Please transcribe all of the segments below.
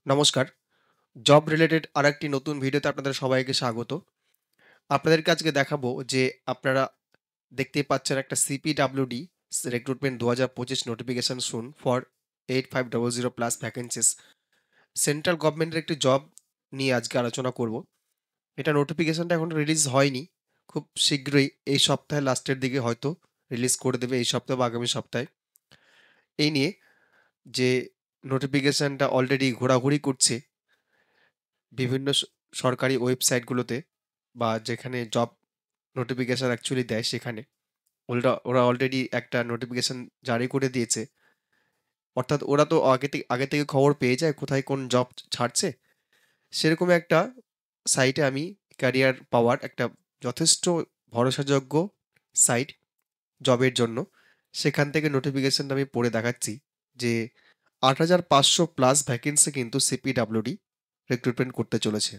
নমস্কার। Job related আরেকটি নতুন ভিডিওতে আপনাদের সবাইকে স্বাগত। আপনাদেরকে আজকে দেখাবো যে আপনারা দেখতেই পাচ্ছেন একটা CPWD recruitment 2025 notification soon for 8500 plus vacancies. Central গভর্নমেন্টের একটি জব নিয়ে আজকে আলোচনা করব। এটা নোটিফিকেশনটা এখনো রিলিজ হয়নি। খুব শীঘ্রই এই সপ্তাহের লাস্টের দিকে হয়তো রিলিজ করে দেবে, এই সপ্তাহ বা আগামী সপ্তাহে। এই নিয়ে যে নোটিফিকেশনটা অলরেডি ঘোরাঘুরি করছে বিভিন্ন সরকারি ওয়েবসাইটগুলোতে বা যেখানে জব নোটিফিকেশন অ্যাকচুয়ালি দেয় সেখানে ওরা অলরেডি একটা নোটিফিকেশন জারি করে দিয়েছে। অর্থাৎ ওরা তো আগে থেকে খবর পেয়ে যায় কোথায় কোন জব ছাড়ছে। সেরকম একটা সাইটে আমি ক্যারিয়ার পাওয়ার একটা যথেষ্ট ভরসাযোগ্য সাইট জবের জন্য, সেখান থেকে নোটিফিকেশনটা আমি পড়ে দেখাচ্ছি যে ৮,৫০০ প্লাস ভ্যাকেন্সি কিন্তু সিপিডব্লিউডি রিক্রুটমেন্ট করতে চলেছে।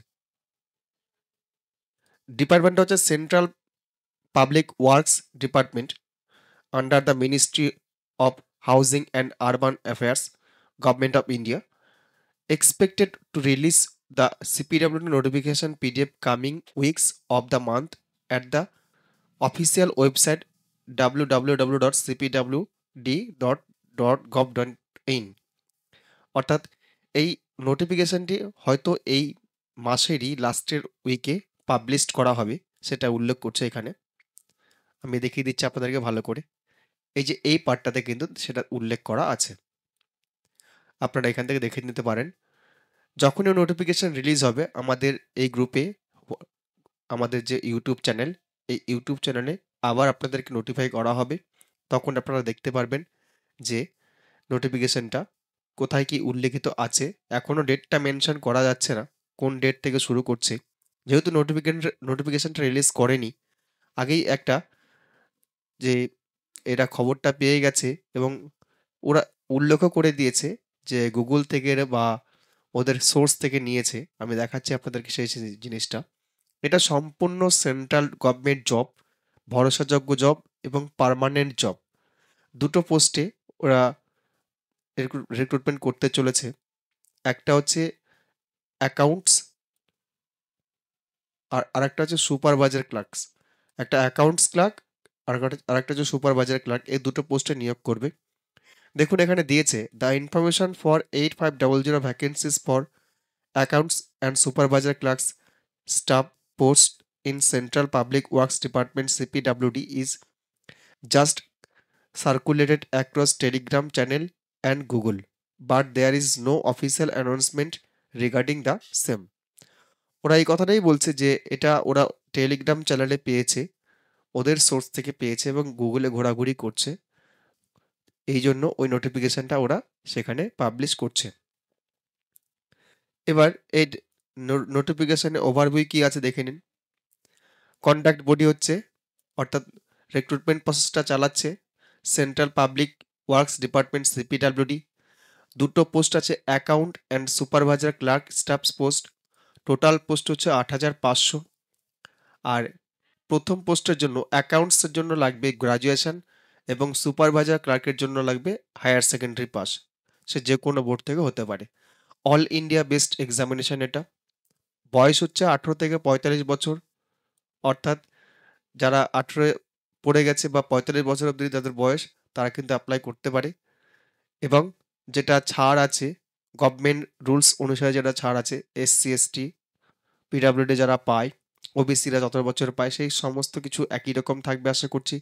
ডিপার্টমেন্টটা হচ্ছে central public works department under the Ministry of Housing and Urban Affairs, Government of India, expected to release the CPWD notification PDF coming weeks of the month at the official website www.cpwd.gov.in। অর্থাৎ এই নোটিফিকেশনটি হয়তো এই মাসেরই লাস্টের উইকে publish করা হবে, সেটা উল্লেখ করছে এখানে। আমি দেখিয়ে দিচ্ছি আপনাদেরকে ভালো করে। এই যে এই পার্টটাতে কিন্তু সেটা উল্লেখ করা আছে, আপনারা এখান থেকে দেখে নিতে পারেন। যখনই নোটিফিকেশন রিলিজ হবে আমাদের এই গ্রুপে, আমাদের যে ইউটিউব চ্যানেল, এই ইউটিউব চ্যানেলে আবার আপনাদেরকে নোটিফাই করা হবে। তখন আপনারা দেখতে পারবেন যে নোটিফিকেশনটা কোথায় কি উল্লেখিত আছে। এখনও ডেটটা মেনশন করা যাচ্ছে না কোন ডেট থেকে শুরু করছে, যেহেতু নোটিফিকেশনটা রিলিজ করেনি। আগেই একটা যে এরা খবরটা পেয়ে গেছে এবং ওরা উল্লেখও করে দিয়েছে যে গুগল থেকে বা ওদের সোর্স থেকে নিয়েছে। আমি দেখাচ্ছি আপনাদেরকে সেই জিনিসটা। এটা সম্পূর্ণ সেন্ট্রাল গভর্নমেন্ট জব, ভরসাযোগ্য জব এবং পার্মানেন্ট জব। দুটো পোস্টে ওরা রিক্রুটমেন্ট করতে চলেছে। একটা হচ্ছে অ্যাকাউন্টস আর আরেকটা হচ্ছে সুপারভাইজার ক্লার্কস। একটা অ্যাকাউন্টস ক্লার্ক আরেকটা হচ্ছে সুপারভাইজার ক্লার্ক, এই দুটো পোস্টে নিয়োগ করবে। দেখুন এখানে দিয়েছে the information for 8500 vacancies for accounts and supervisor clerks staff post in Central Public Works Department CPWD is just circulated across Telegram channel and Google, but there is no official announcement regarding the same. ওরা এই কথাটাই বলছে যে এটা ওরা Telegram চ্যানেলে পেয়েছে, ওদের সোর্স থেকে পেয়েছে এবং গুগলে ঘোরাঘুরি করছে, এই জন্য ওই নোটিফিকেশনটা ওরা সেখানে পাবলিশ করছে। এবার এই নোটিফিকেশনে ওভারভিউ কি আছে দেখে নিন। কন্ট্যাক্ট বডি হচ্ছে, অর্থাৎ রিক্রুটমেন্ট প্রসেসটা চালাচ্ছে central public works department CPWD. দুটো পোস্ট আছে account and supervisor clerk staffs post. Total post হচ্ছে ৮,৫০০। আর প্রথম পোস্টের জন্য অ্যাকাউন্টসের জন্য লাগবে গ্রাজুয়েশন এবং সুপারভাইজার ক্লার্কের জন্য লাগবে হায়ার সেকেন্ডারি পাস, সে যে কোনো বোর্ড থেকে হতে পারে। অল ইন্ডিয়া বেস্ট এক্সামিনেশন এটা। বয়স হচ্ছে 18 থেকে 45 বছর, অর্থাৎ যারা 18 পড়ে গেছে বা 45 বছর অবধি যাদের বয়স, তারা কিন্তু অ্যাপ্লাই করতে পারে। এবং যেটা ছাড় আছে গভর্নমেন্ট রুলস অনুসারে, যেটা ছাড় আছে এসসি এসটি পিডব্লিউডি যারা পায়, ওবিসিরা যত বছর পায়, সেই সমস্ত কিছু একই রকম থাকবে আশা করছি।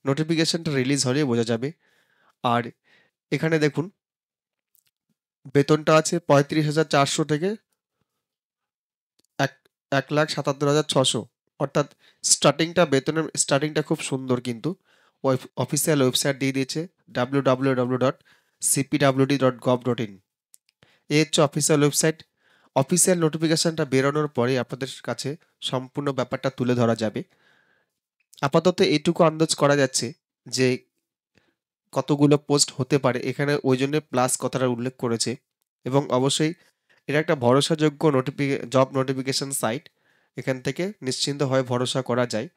নোটিফিকেশনটা রিলিজ হলেই বোঝা যাবে। আর এখানে দেখুন বেতনটা আছে 35,400 থেকে 1,77,600, অর্থাৎ বেতনের স্টার্টিংটা খুব সুন্দর কিন্তু। অফিসিয়াল ওয়েবসাইট দিয়ে দিয়েছে www.cpwd.gov.in। এই হচ্ছে অফিসিয়াল ওয়েবসাইট। অফিসিয়াল নোটিফিকেশনটা বেরোনোর পরে আপনাদের কাছে সম্পূর্ণ ব্যাপারটা তুলে ধরা যাবে। আপাতত এইটুকু আন্দাজ করা যাচ্ছে যে কতগুলো পোস্ট হতে পারে, এখানে ওই জন্য প্লাস কথাটা উল্লেখ করেছে। এবং অবশ্যই এটা একটা ভরসাযোগ্য জব নোটিফিকেশন সাইট, এখান থেকে নিশ্চিন্তভাবে ভরসা করা যায়।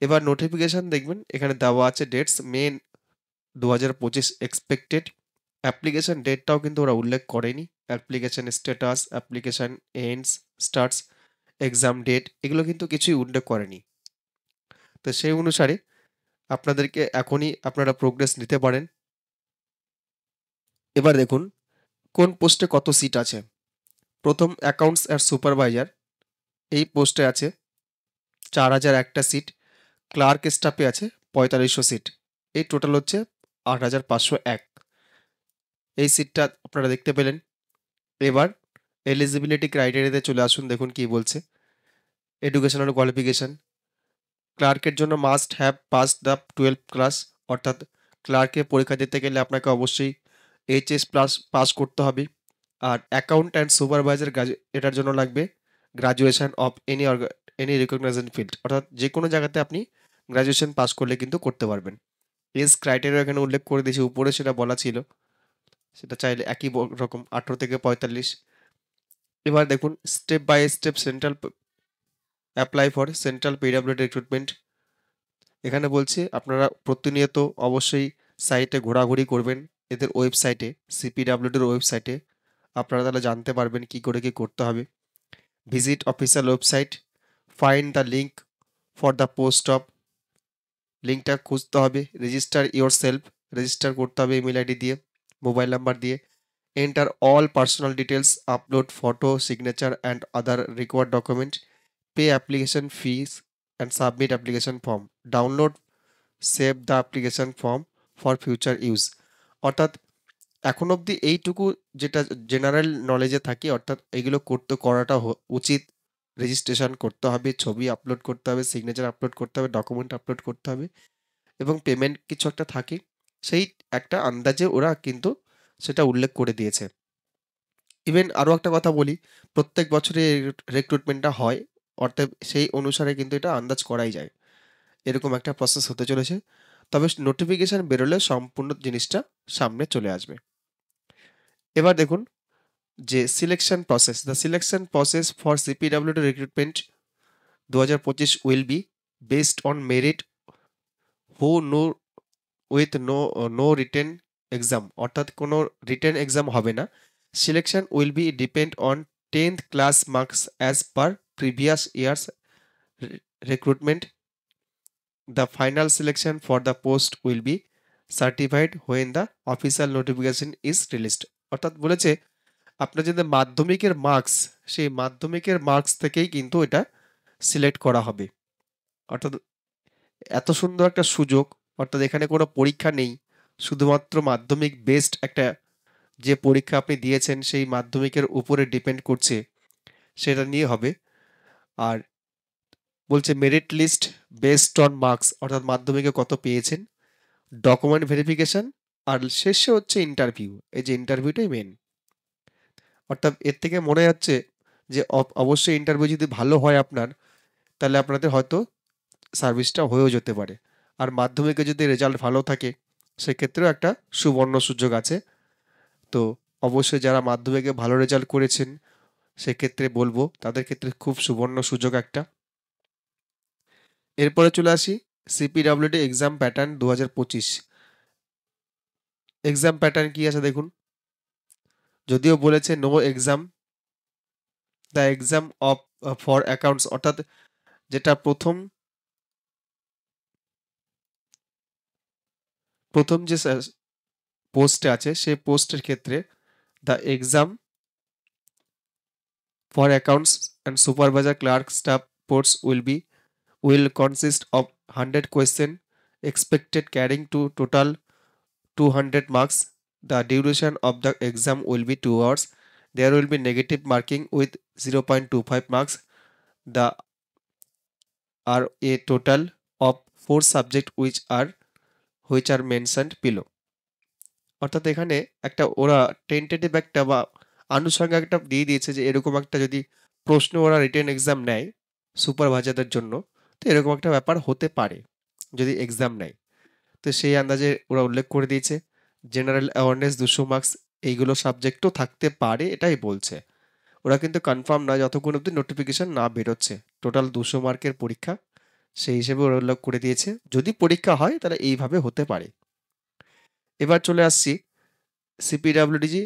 এবার নোটিফিকেশন দেখবেন এখানে দেওয়া আছে ডেটস মে 2025 এক্সপেক্টেড, অ্যাপ্লিকেশন ডেটটাও কিন্তু ওরা উল্লেখ করেনি। Application status, application ends, starts, exam date এগুলো কিন্তু কিছুই উল্লেখ করেনি। তো সেই অনুসারে আপনাদেরকে এখনই আপনারা প্রোগ্রেস নিতে পারেন। এবার দেখুন কোন পোস্টে কত সিট আছে। প্রথম অ্যাকাউন্টস আর সুপারভাইজার, এই পোস্টে আছে 4001টা সিট। ক্লার্ক স্টাফে আছে 4500 সিট। এই টোটাল হচ্ছে 8501। এই সিটটা আপনারা দেখতে পেলেন। এবার এলিজিবিলিটি ক্রাইটেরিয়াতে চলে আসুন, দেখুন কি বলছে। এডুকেশনাল কোয়ালিফিকেশন, ক্লার্কের জন্য must have pass the 12 class, অর্থাৎ ক্লার্কে পরীক্ষা দিতে গেলে আপনাকে অবশ্যই এইচএস প্লাস পাস করতে হবে। আর অ্যাকাউন্ট অ্যান্ড সুপারভাইজার এটার জন্য লাগবে graduation of any recognition field, অর্থাৎ যে কোনো জায়গাতে আপনি গ্রাজুয়েশন পাস করলে কিন্তু করতে পারবেন। এজ ক্রাইটেরিয়া এখানে উল্লেখ করে দিয়েছি, উপরে সেটা বলা ছিল, সেটা চাইলে একই রকম 18 থেকে 45। এবার দেখুন step by step central apply for central PWD recruitment. এখানে বলছে আপনারা প্রতিনিয়ত অবশ্যই সাইটে ঘোরাঘুরি করবেন, এদের ওয়েবসাইটে, সিপিডব্লিউডির ওয়েবসাইটে। আপনারা তাহলে জানতে পারবেন কি করে কি করতে হবে। Visit official website, find the link for the post of, লিঙ্কটা খুঁজতে হবে। রেজিস্টার ইয়োর সেলফ, রেজিস্টার করতে হবে ইমেল আইডি দিয়ে, মোবাইল নাম্বার দিয়ে। Enter all personal details, upload photo, signature and other required document, pay application fees and submit application form, download save the application form for future use। অর্থাৎ এখন অবধি এইটুকু যেটা general নলেজে থাকি, অর্থাৎ এগুলো করাটা উচিত। রেজিস্ট্রেশন করতে হবে, ছবি আপলোড করতে হবে, সিগনেচার আপলোড করতে হবে, ডকুমেন্ট আপলোড করতে হবে এবং পেমেন্ট কিছু একটা থাকে, সেই একটা আন্দাজে ওরা কিন্তু সেটা উল্লেখ করে দিয়েছে। ইভেন আরও একটা কথা বলি, প্রত্যেক বছরে রিক্রুটমেন্টটা হয়, অর্থাৎ সেই অনুসারে কিন্তু এটা আন্দাজ করাই যায়। এরকম একটা প্রসেস হতে চলেছে। তবে নোটিফিকেশন বেরোলে সম্পূর্ণ জিনিসটা সামনে চলে আসবে। এবার দেখুন যে selection process, the selection process for CPWD recruitment 2025 will be based on merit who no with no written exam, অর্থাৎ কোনো রিটেন এক্সাম হবে না। Selection will be depend on 10th class marks as per previous years recruitment. The final selection for the post will be certified when the official notification is released। অর্থাৎ বলেছে আপনার যদি মাধ্যমিকের marks, সেই মাধ্যমিকের marks থেকেই কিন্তু এটা সিলেক্ট করা হবে। অর্থাৎ এত সুন্দর একটা সুযোগ, অর্থাৎ এখানে কোনো পরীক্ষা নেই, শুধুমাত্র মাধ্যমিক বেসড একটা যে পরীক্ষা আপনি দিয়েছেন সেই মাধ্যমিকের উপরে ডিপেন্ড করছে, সেটা নিয়ে হবে। আর বলছে merit list based on marks, অর্থাৎ মাধ্যমিকে কত পেয়েছেন, ডকুমেন্ট ভেরিফিকেশন, আর শেষে হচ্ছে ইন্টারভিউ। এই যে ইন্টারভিউটাই মেন। অর্থাৎ এর থেকে মনে যাচ্ছে যে অবশ্যই ইন্টারভিউ যদি ভালো হয় আপনার, তাহলে আপনাদের হয়তো সার্ভিসটা হয়েও যেতে পারে। আর মাধ্যমিকে যদি রেজাল্ট ভালো থাকে, সেক্ষেত্রেও একটা সুবর্ণ সুযোগ আছে। তো অবশ্যই যারা মাধ্যমিকে ভালো রেজাল্ট করেছেন, সেক্ষেত্রে বলবো তাদের ক্ষেত্রে খুব সুবর্ণ সুযোগ একটা। এরপরে চলে আসি CPWD exam pattern 2025। Exam pattern কি আছে দেখুন। যদিও বলেছে no exam, the exam of for accounts, অর্থাৎ যেটা প্রথম যে পোস্টে আছে সেই পোস্টের ক্ষেত্রে the exam for accounts and supervisor clerk staff post will consist of 100 question expected carrying to total 200 marks. The duration of the exam will be 2 hours. There will be negative marking with 0.25 marks. The are a total of 4 subjects which are mentioned below। অর্থাৎ এখানে একটা ওরা tentative একটা বা আনুষঙ্গিক একটা দিয়ে দিয়েছে যে এরকম একটা যদি প্রশ্ন ওরা রিটেন এক্সাম নেয় সুপারভাইজারদের জন্য, তো এরকম একটা ব্যাপার হতে পারে যদি এক্সাম নেয়। তো সেই আন্দাজে ওরা উল্লেখ করে দিয়েছে। জেনারেল অ্যাওয়ারনেস 200 মার্কস, এইগুলো সাবজেক্টও থাকতে পারে এটাই বলছে। ওরা কিন্তু কনফার্ম না যতক্ষণ অব্দি নোটিফিকেশন না বেরোচ্ছে। টোটাল 200 মার্কের পরীক্ষা, সেই হিসেবে ওরা উল্লেখ করে দিয়েছে। যদি পরীক্ষা হয় তাহলে এইভাবে হতে পারে। এবার চলে আসছি সিপিডব্লিউডিজি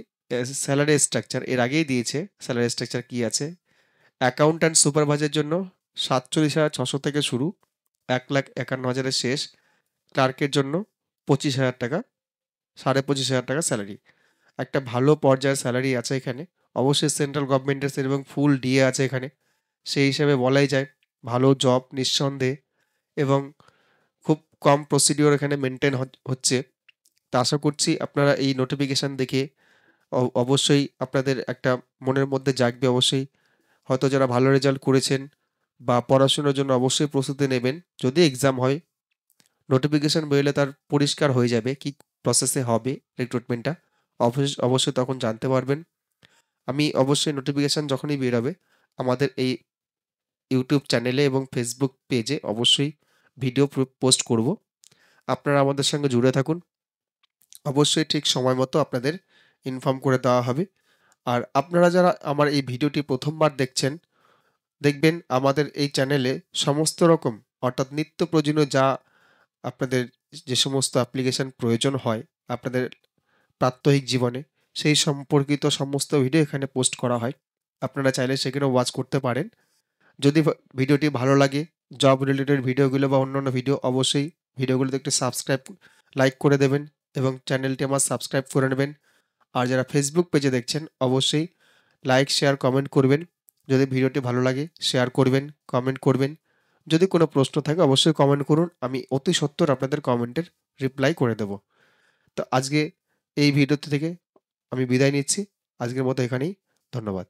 স্যালারি স্ট্রাকচার এর আগেই দিয়েছে। স্যালারি স্ট্রাকচার কি আছে? অ্যাকাউন্ট্যান্ট সুপারভাইজারের জন্য ৪৭,৬০০ থেকে শুরু, ১,৫১,৫০০ শেষ। ক্লার্কের জন্য ২৫,০০০ টাকা, ২৫,৫০০ টাকা স্যালারি। একটা ভালো পর্যায়ের স্যালারি আছে এখানে। অবশ্যই সেন্ট্রাল গভর্নমেন্টের এবং ফুল ডিএ আছে এখানে। সেই হিসাবে বলাই যায় ভালো জব নিঃসন্দেহে, এবং খুব কম প্রসিডিওর এখানে মেনটেন হচ্ছে। তা আশা করছি আপনারা এই নোটিফিকেশন দেখে অবশ্যই আপনাদের একটা মনের মধ্যে জাগবে অবশ্যই। হয়তো যারা ভালো রেজাল্ট করেছেন বা পড়াশোনার জন্য অবশ্যই প্রস্তুতি নেবেন। যদি এক্সাম হয়, নোটিফিকেশন বেরোলে তার পরিষ্কার হয়ে যাবে কি প্রসেসে হবে রিক্রুটমেন্টটা। অবশ্যই তখন জানতে পারবেন। আমি অবশ্যই নোটিফিকেশন যখনই বেরোবে আমাদের এই ইউটিউব চ্যানেলে এবং ফেসবুক পেজে অবশ্যই ভিডিও পোস্ট করব। আপনারা আমাদের সঙ্গে জুড়ে থাকুন। অবশ্যই ঠিক সময় মতো আপনাদের ইনফর্ম করে দেওয়া হবে। আর আপনারা যারা আমার এই ভিডিওটি প্রথমবার দেখছেন, দেখবেন আমাদের এই চ্যানেলে সমস্ত রকম, অর্থাৎ নিত্য প্রয়োজনীয় যা আপনাদের যে সমস্ত অ্যাপ্লিকেশন প্রয়োজন হয় আপনাদের প্রাত্যহিক জীবনে, সেই সম্পর্কিত সমস্ত ভিডিও এখানে পোস্ট করা হয়। আপনারা চাইলে সেখানে ওয়াচ করতে পারেন। যদি ভিডিওটি ভালো লাগে, জব রিলেটেড ভিডিওগুলো বা অন্যান্য ভিডিও, অবশ্যই ভিডিওগুলোতে একটু সাবস্ক্রাইব, লাইক করে দেবেন এবং চ্যানেলটি আমার সাবস্ক্রাইব করে নেবেন। আর যারা ফেসবুক পেজে দেখছেন অবশ্যই লাইক, শেয়ার, কমেন্ট করবেন। যদি ভিডিওটি ভালো লাগে শেয়ার করবেন, কমেন্ট করবেন। যদি কোনো প্রশ্ন থাকে অবশ্যই কমেন্ট করুন। আমি অতি সত্বর আপনাদের কমেন্টের রিপ্লাই করে দেব। তো আজকে এই ভিডিওতে থেকে আমি বিদায় নিচ্ছি। আজকের মতো এখানেই। ধন্যবাদ।